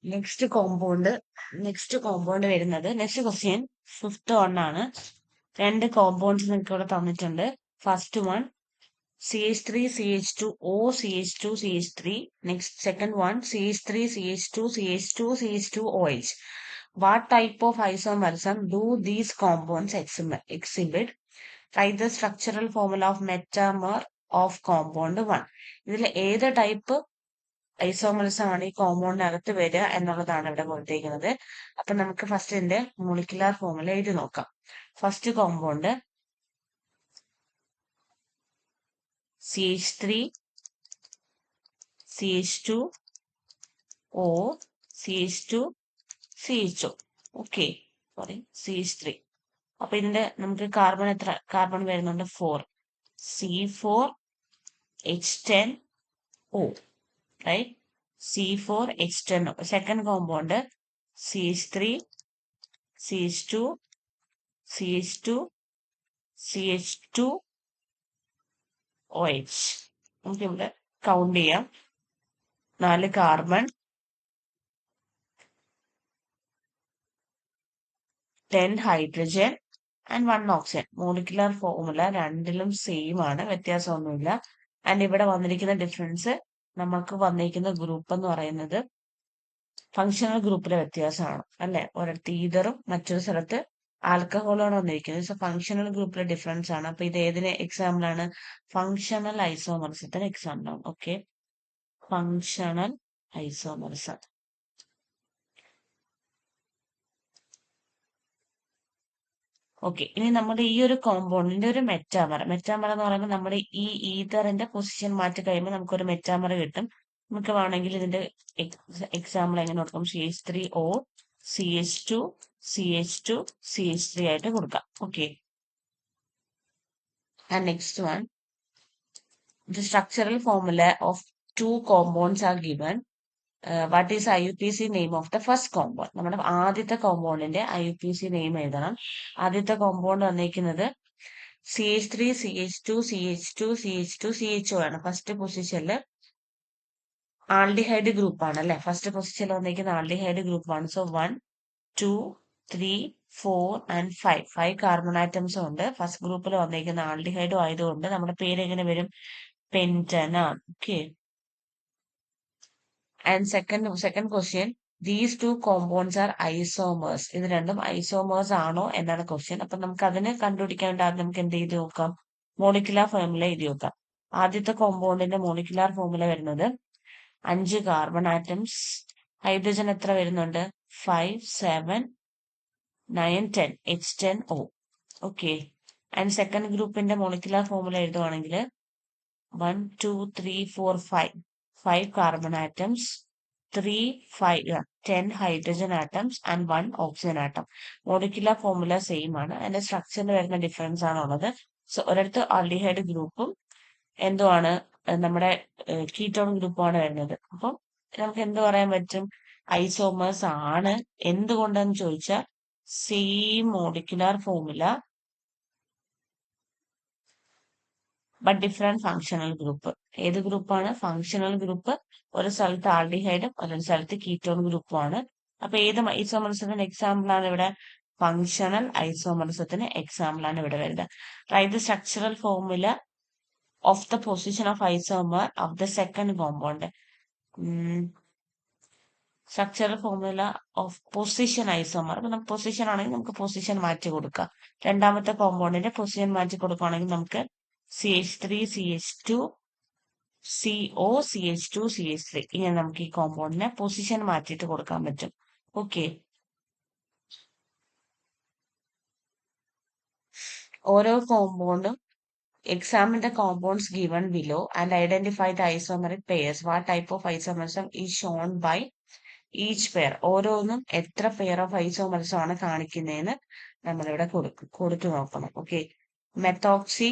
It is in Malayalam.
നെക്സ്റ്റ് കോമ്പൗണ്ട് വരുന്നത് നെക്സ്റ്റ് ക്വസ്റ്റ്യൻ 5th ആണ്. 2 കോമ്പൗണ്ട്സ് നിങ്ങൾക്ക് ഇവിടെ തന്നിട്ടുണ്ട്. First one CH3 CH2 O CH2 CH3. Next second one CH3 CH2 CH2 CH2 OH. What type of isomerism do these compounds exhibit? Write the structural formula of metamer of compound 1. ഇതിൽ ഏത് ടൈപ്പ് ഐസോമറിസം ആണ് ഈ കോമ്പൗണ്ടിനകത്ത് വരിക എന്നുള്ളതാണ് ഇവിടെ കൊടുത്തിരിക്കുന്നത്. അപ്പൊ നമുക്ക് ഫസ്റ്റ് ഇതിന്റെ മോളിക്കുലാർ ഫോർമുല എഴുതി നോക്കാം. First compound CH3 CH2 O CH2 CHO. Okay, sorry, CH3. അപ്പൊ ഇതിന്റെ നമുക്ക് കാർബൺ വരുന്നുണ്ട് 4 C4H10O, right? C4H10O. Second compound CH3 CH2 CH2 CH2 OH. നമുക്ക് ഇവിടെ കൗണ്ട് ചെയ്യാം. 4 carbon, 10 hydrogen and 1 oxygen. Molecular formula രണ്ടിലും സെയിം ആണ്, വ്യത്യാസമൊന്നുമില്ല. ആൻഡ് ഇവിടെ വന്നിരിക്കുന്ന ഡിഫറൻസ്, നമുക്ക് വന്നിരിക്കുന്ന ഗ്രൂപ്പ് എന്ന് പറയുന്നത് ഫങ്ഷണൽ ഗ്രൂപ്പിലെ വ്യത്യാസമാണ്, അല്ലെ? ഒരിടത്ത് ഈതറും മറ്റൊരു സ്ഥലത്ത് ആൽക്കഹോളാണ് വന്നിരിക്കുന്നത്. സോ ഫങ്ഷണൽ ഗ്രൂപ്പിലെ ഡിഫറൻസ് ആണ്. അപ്പൊ ഇത് ഏതിന് എക്സാമ്പിൾ ആണ്? ഫങ്ഷണൽ ഐസോമറിസത്തിന് എക്സാമ്പിൾ ആണ്. Okay, functional isomerism. ഓക്കെ, ഇനി നമ്മുടെ ഈ ഒരു കോമ്പൗണ്ടിന്റെ ഒരു മെറ്റാമർ എന്ന് പറയുമ്പോൾ നമ്മുടെ ഈ ഈതറിന്റെ പൊസിഷൻ മാറ്റി കഴിയുമ്പോൾ നമുക്കൊരു മെറ്റാമർ കിട്ടും. നമുക്ക് വേണമെങ്കിൽ ഇതിന്റെ എക്സാമ്പിൾ എങ്ങനെ കൊടുക്കും? CH3O CH2 CH2 CH3 ആയിട്ട് കൊടുക്കാം. Okay, and next one, the structural formula of 2 compounds are given. What is IUPAC name of the first compound? നമ്മുടെ ആദ്യത്തെ കോമ്പൗണ്ടിന്റെ IUPAC നെയിം എഴുതണം. ആദ്യത്തെ കോമ്പൗണ്ട് വന്നിരിക്കുന്നത് CH3 CH2 CH2 CH2 CHO ആണ്. ഫസ്റ്റ് പൊസിഷനിൽ ആൽഡിഹൈഡ് ഗ്രൂപ്പ് ആണ്, അല്ലെ? ഫസ്റ്റ് പൊസിഷനിൽ വന്നിരിക്കുന്ന ആൽഡിഹൈഡ് ഗ്രൂപ്പ് ആണ്. സോ 1 2 3 4 ആൻഡ് 5 കാർബൺ ആറ്റംസും ഉണ്ട്. ഫസ്റ്റ് ഗ്രൂപ്പിൽ വന്നിരിക്കുന്ന ആൽഡിഹൈഡും ആയതുകൊണ്ട് നമ്മുടെ പേര് എങ്ങനെ വരും? പെന്റനാണ്. Okay, and second question, these 2 compounds are isomers. ഇത് രണ്ടും ഐസോമേഴ്സ് ആണോ എന്നാണ് ക്വസ്റ്റ്യൻ. അപ്പൊ നമുക്ക് അതിന് കണ്ടുപിടിക്കാൻ വേണ്ടി ആദ്യം നമുക്ക് എന്ത് ചെയ്ത് നോക്കാം? മോളിക്കുലാർ ഫോർമുല എഴുതി നോക്കാം. ആദ്യത്തെ കോമ്പൗണ്ടിന്റെ മോളിക്കുലാർ ഫോർമുല വരുന്നത് 5 കാർബൺ ആറ്റംസ്, ഹൈഡ്രജൻ എത്ര വരുന്നുണ്ട്? 5 7 9 10 H10O. ഓക്കെ, ആൻഡ് സെക്കൻഡ് ഗ്രൂപ്പിന്റെ molecular formula എഴുതുവാണെങ്കിൽ 1 2 3 4 5 carbon atoms, 10 hydrogen atoms and 1 oxygen atom. Molecular formula same ആണ്. അതിന്റെ സ്ട്രക്ചറിന് വരുന്ന ഡിഫറൻസ് ആണ് ഉള്ളത്. സോ ഒരിടത്ത് ആൽഡിഹൈഡ് ഗ്രൂപ്പും എന്തുമാണ്? നമ്മുടെ കീറ്റോൺ ഗ്രൂപ്പുമാണ് വരുന്നത്. അപ്പം നമുക്ക് എന്ത് പറയാൻ പറ്റും? ഐസോമേഴ്സ് ആണ്. എന്തുകൊണ്ടെന്ന് ചോദിച്ചാൽ same molecular formula but different functional group. ഏത് ഗ്രൂപ്പാണ്? Functional group. ഒരു സ്ഥലത്ത് ആൽഡിഹൈഡും ഒരു സ്ഥലത്ത് കീറ്റോൺ ഗ്രൂപ്പുമാണ്. അപ്പൊ ഏത് ഐസോമറിസത്തിന് എക്സാമ്പിൾ ആണ് ഇവിടെ? ഫങ്ഷണൽ ഐസോമറിസത്തിന് എക്സാമ്പിൾ ആണ് ഇവിടെ വരുന്നത്. Write the structural formula of the position of isomer of the second compound. Structural formula of position isomer. അപ്പൊ നമുക്ക് പൊസിഷൻ ആണെങ്കിൽ നമുക്ക് പൊസിഷൻ മാറ്റി കൊടുക്കാം. രണ്ടാമത്തെ കോമ്പൗണ്ടിന്റെ പൊസിഷൻ മാറ്റി കൊടുക്കുകയാണെങ്കിൽ നമുക്ക് CH3 CH2 CO CH2 CH3. ഇങ്ങനെ നമുക്ക് ഈ കോമ്പൗണ്ടിനെ പൊസിഷൻ മാറ്റിയിട്ട് കൊടുക്കാൻ പറ്റും. ഓക്കെ, ഓരോ കോമ്പൗണ്ടും examine the compounds given below and identify the isomeric pairs. What type of isomerism is shown by each pair? ഓരോന്നും എത്ര പെയർ ഓഫ് ഐസോമറിസം ആണ് കാണിക്കുന്നതെന്ന് നമ്മളിവിടെ കൊടുത്തു നോക്കണം. Okay, methoxy